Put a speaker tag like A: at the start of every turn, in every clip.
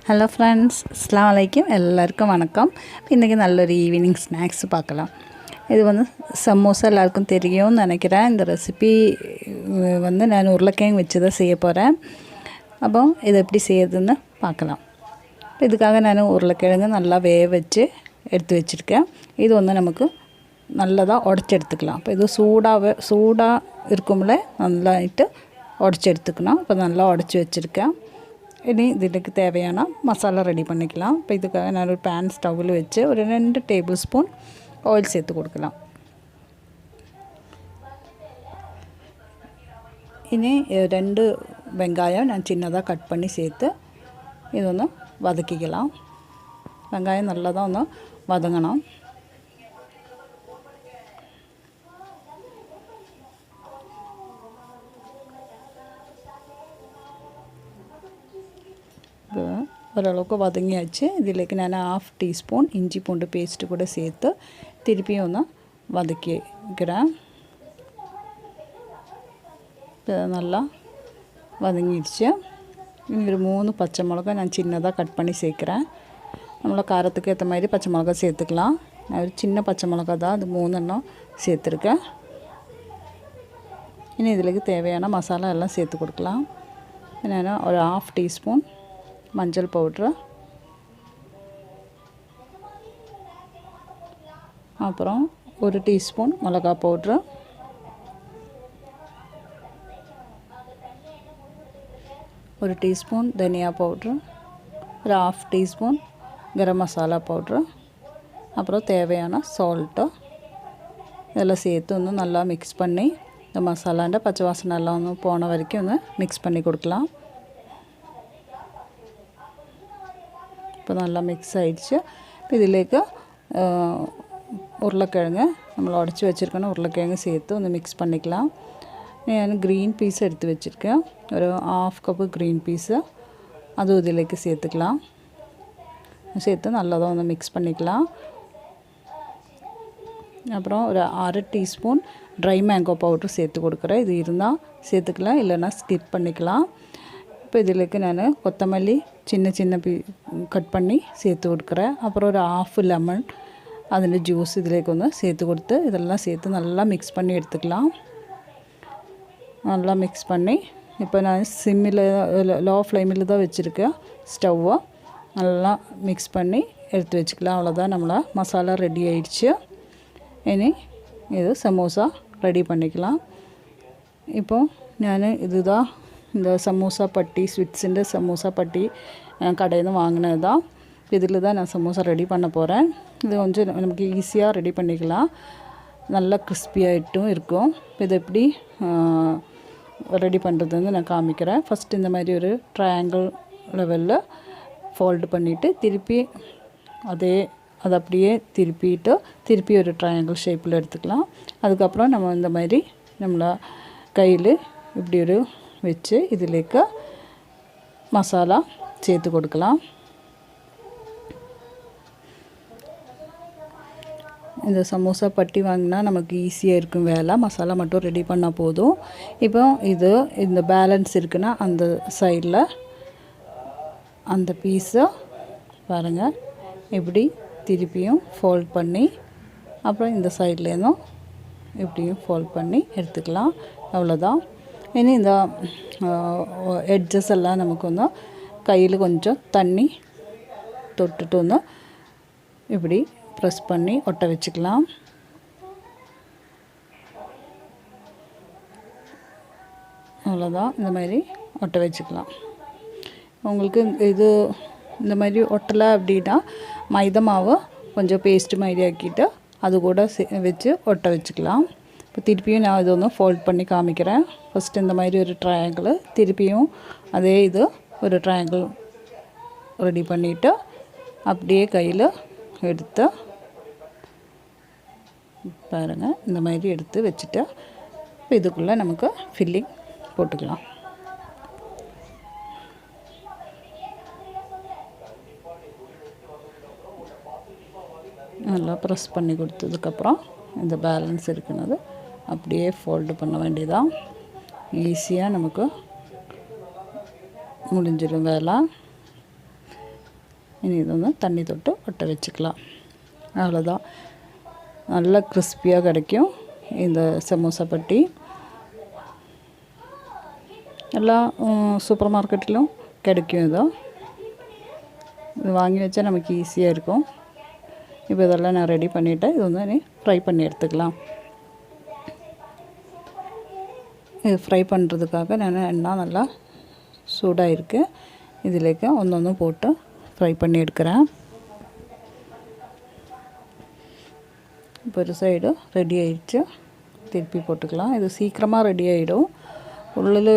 A: Hello friends, அஸ்ஸலாமு அலைக்கும். எல்லாருக்கும் வணக்கம். இன்றைக்கி நல்ல ஒரு ஈவினிங் ஸ்நாக்ஸ் பார்க்கலாம். இது வந்து சமோசா எல்லாருக்கும் தெரியும்னு நினைக்கிறேன். இந்த ரெசிபி வந்து நான் உருளைக்கிழங்கு வச்சு தான் செய்ய போகிறேன். அப்போ இது எப்படி செய்யறதுன்னு பார்க்கலாம். இதுக்காக நான் உருளைக்கிழங்கு நல்லா வேக வச்சு எடுத்து வச்சுருக்கேன். இது வந்து நமக்கு நல்லதாக உடச்சி எடுத்துக்கலாம். இப்போ இது சூடாக இருக்கும்ல, நல்லாட்டு உடச்சி எடுத்துக்கணும். இப்போ நல்லா உடச்சி வச்சுருக்கேன். இனி இதுக்கு தேவையான மசாலா ரெடி பண்ணிக்கலாம். இப்போ இதுக்காக நான் ஒரு பேன் ஸ்டவ்வில் வச்சு ஒரு 2 டேபிள் ஸ்பூன் ஆயில் சேர்த்து கொடுக்கலாம். இனி 2 வெங்காயம் நான் சின்னதாக கட் பண்ணி சேர்த்து இது ஒன்று வதக்கிக்கலாம். வெங்காயம் நல்லா தான் ஒன்று வதங்கணும். ஓரளவுக்கு வதங்கியாச்சு. இதிലേക്ക് ഞാൻ 1/2 ടീസ്പൂൺ ഇഞ്ചി പൂണ്ട് പേസ്റ്റ് കൂടെ சேர்த்து திருப்பியும் ഒന്ന് വதക്കിக்கிறேன். நல்லா வதங்கிடுச்சு. இனி ஒரு 3 பச்சை மிளகாய் நான் சின்னதாக கட் பண்ணி சேர்க்குறேன். நம்மள காரத்துக்கு ஏற்ற மாதிரி பச்சை மிளகாய் சேர்த்துக்கலாம். நான் ஒரு சின்ன பச்சை மிளகாய் தான், அது 3 எண்ணம் சேர்த்துருக்கேன். இனி இதிലേക്ക് தேவையான மசாலா எல்லாம் சேர்த்து கொடுக்கலாம். நான் ஒரு 1/2 டீஸ்பூன் மஞ்சள் பவுட்ரு, அப்புறம் 1 டீஸ்பூன் மிளகாய் பவுட்ரு, ஒரு டீஸ்பூன் தனியா பவுட்ரு, ஒரு 1/2 டீஸ்பூன் கரம் மசாலா பவுட்ரு, அப்புறம் தேவையான சால்ட்டு இதெல்லாம் சேர்த்து ஒன்று நல்லா மிக்ஸ் பண்ணி இந்த மசாலாண்ட பச்சை வாசனை எல்லாம் ஒன்று போன வரைக்கும் ஒன்று மிக்ஸ் பண்ணி கொடுக்கலாம். இப்போ நல்லா மிக்ஸ் ஆகிடுச்சு. இப்போ இதிലേക്ക് உருளைக்கிழங்கு നമ്മൾ உடச்சி வச்சுருக்கணும் உருளைக்கிழங்கு சேர்த்து ഒന്ന് மிக்ஸ் பண்ணிக்கலாம். ഞാൻ ഗ്രീൻ പീസ് എടുത്ത് വെച്ചിരിக்கேன். ഒരു 1/2 കപ്പ് ഗ്രീൻ പീസ് അതുம் ഇതിലേക്ക് சேர்த்துக்கலாம். சேர்த்து நல்லதாக ഒന്ന് மிக்ஸ் பண்ணிக்கலாம். அப்புறம் ஒரு 1/2 டீஸ்பூன் ட்ரை மேங்கோ பவுடர் சேர்த்து கொடுக்குறேன். இது இருந்தால் சேர்த்துக்கலாம், இல்லைன்னா ஸ்கிப் பண்ணிக்கலாம். இப்போ இதிലേക്ക് நான் கொத்தமல்லி சின்ன கட் பண்ணி சேர்த்து கொடுக்குறேன். அப்புறம் ஒரு 1/2 லெமன் அதில் ஜூஸ் இதிലേക്ക് ഒന്ന് சேர்த்து கொடுத்து இதெல்லாம் சேர்த்து நல்லா மிக்ஸ் பண்ணி எடுத்துக்கலாம். நல்லா மிக்ஸ் பண்ணி இப்போ நான் சிம்மில் லோ ஃப்ளேமில் தான் வச்சுருக்கேன் ஸ்டவ்வை. நல்லா மிக்ஸ் பண்ணி எடுத்து வச்சுக்கலாம். அவ்வளோதான், நம்மள மசாலா ரெடி ஆயிடுச்சு. இனி இது சமோசா ரெடி பண்ணிக்கலாம். இப்போது நான் இதுதான் இந்த சமோசா பட்டி, ஸ்வீட்ஸுൻ്റെ சமோசா பட்டி கடையில் നിന്ന് வாங்கினது தான். இதில் தான் நான் சமோசா ரெடி பண்ண போகிறேன். இது கொஞ்சம் நமக்கு ஈஸியாக ரெடி பண்ணிக்கலாம். நல்லா கிறிஸ்பியாகிட்டும் இருக்கும். இது எப்படி ரெடி பண்ணுறதுன்னு நான் காமிக்கிறேன். ஃபஸ்ட்டு இந்த மாதிரி ஒரு ட்ரையாங்கிள் லெவலில் ஃபோல்டு பண்ணிவிட்டு திருப்பி அதை அப்படியே திருப்பி ஒரு ட்ரையாங்கிள் ஷேப்பில் எடுத்துக்கலாம். அதுக்கப்புறம் நம்ம இந்த மாதிரி நம்மளை கையில் இப்படி ஒரு வச்சு இதிലേക്ക് மசாலா சேர்த்து கொடுக்கலாம். இந்த சமோசா பட்டி வாங்கினா நமக்கு ஈஸியாக இருக்கும் வேலை. மசாலா மட்டும் ரெடி பண்ணால் போதும். இப்போ இது இந்த பேலன்ஸ் இருக்குன்னா அந்த சைடில் அந்த பீஸை பாருங்கள் இப்படி திருப்பியும் ஃபோல்ட் பண்ணி அப்புறம் இந்த சைட்லேருந்தும் இப்படியும் ஃபோல்ட் பண்ணி எடுத்துக்கலாம். அவ்வளோதான். இனி இந்த எட்ஜஸ் எல்லாம் நமக்கு ஒன்று கையில் கொஞ்சம் தண்ணி தொட்டுட்டு ஒன்று இப்படி ப்ரெஸ் பண்ணி ஒட்ட வச்சுக்கலாம். அவ்வளோதான், இந்த மாதிரி ஒட்ட வச்சுக்கலாம். உங்களுக்கு இது இந்த மாதிரி ஒட்டலை அப்படின்னா மைதா மாவு கொஞ்சம் பேஸ்ட்டு மாதிரி ஆக்கிட்டு அது கூட வச்சு ஒட்ட வச்சுக்கலாம். இப்போ திருப்பியும் நான் இது ஒன்று ஃபோல்ட் பண்ணி காமிக்கிறேன். ஃபஸ்ட்டு இந்த மாதிரி ஒரு ட்ரையாங்கிள், திருப்பியும் அதே இது ஒரு ட்ரையாங்கிள் ரெடி பண்ணிவிட்டு அப்படியே கையில் எடுத்து பாருங்கள் இந்த மாதிரி எடுத்து வச்சுட்டு இப்போ இதுக்குள்ளே நமக்கு ஃபில்லிங் போட்டுக்கலாம். நல்லா ப்ரெஸ் பண்ணி கொடுத்ததுக்கப்புறம் இந்த பேலன்ஸ் இருக்குனது அப்படியே ஃபோல்டு பண்ண வேண்டியதான். ஈஸியாக நமக்கு முடிஞ்சிடும் வேலை. இனி இது வந்து தண்ணி தொட்டு ஒட்ட வச்சுக்கலாம். அவ்வளோதான். நல்லா கிறிஸ்பியாக கிடைக்கும் இந்த சமோசா பட்டி. எல்லா சூப்பர் மார்க்கெட்டிலும் கிடைக்கும். இது வாங்கி வச்சா நமக்கு ஈஸியாக இருக்கும். இப்போ இதெல்லாம் நான் ரெடி பண்ணிவிட்டேன். இது வந்து ஃப்ரை பண்ணி எடுத்துக்கலாம். இது ஃப்ரை பண்ணுறதுக்காக நான் எண்ணெய் நல்லா சூடாக இருக்குது. இதிலேக்கு ஒன்று போட்டு ஃப்ரை பண்ணி எடுக்கிறேன். இப்போ ஒரு சைடு ரெடி ஆகிடுச்சு. திருப்பி போட்டுக்கலாம். இது சீக்கிரமாக ரெடி ஆகிடும். உள்ளில்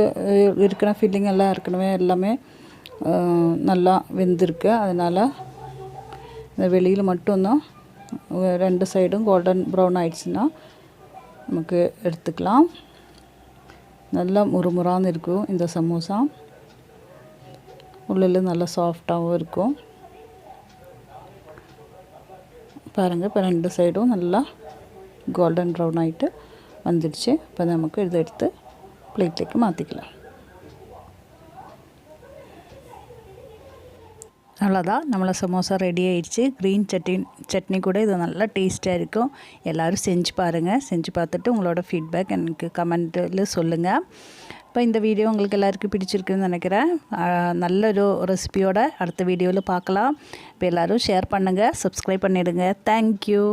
A: இருக்கிற ஃபில்லிங் எல்லாம் ஏற்கனவே எல்லாமே நல்லா வெந்திருக்கு. அதனால் இந்த வெளியில் மட்டும்தான் 2 சைடும் கோல்டன் ப்ரௌன் ஆகிடுச்சுன்னா நமக்கு எடுத்துக்கலாம். நல்லா முறுமுறான்னு இருக்கும் இந்த சமோசா. உள்ளில் நல்லா சாஃப்டாகவும் இருக்கும். பாருங்கள், இப்போ 2 சைடும் நல்லா கோல்டன் ப்ரௌன் ஆகிட்டு வந்துடுச்சு. இப்போ நமக்கு இதை எடுத்து பிளேட்லேக்கு மாற்றிக்கலாம். அவ்வளோதான், நம்மளை சமோசா ரெடி ஆகிடுச்சு. க்ரீன் சட்னி கூட இது நல்லா டேஸ்ட்டாக இருக்கும். எல்லோரும் செஞ்சு பாருங்கள். செஞ்சு பார்த்துட்டு உங்களோட ஃபீட்பேக் எனக்கு கமெண்ட்டில் சொல்லுங்கள். இப்போ இந்த வீடியோ உங்களுக்கு எல்லாருக்கும் பிடிச்சிருக்குன்னு நினைக்கிறேன். நல்ல ஒரு ரெசிபியோட அடுத்த வீடியோவில் பார்க்கலாம். இப்போ எல்லோரும் ஷேர் பண்ணுங்கள், சப்ஸ்கிரைப் பண்ணிவிடுங்க. தேங்க்யூ.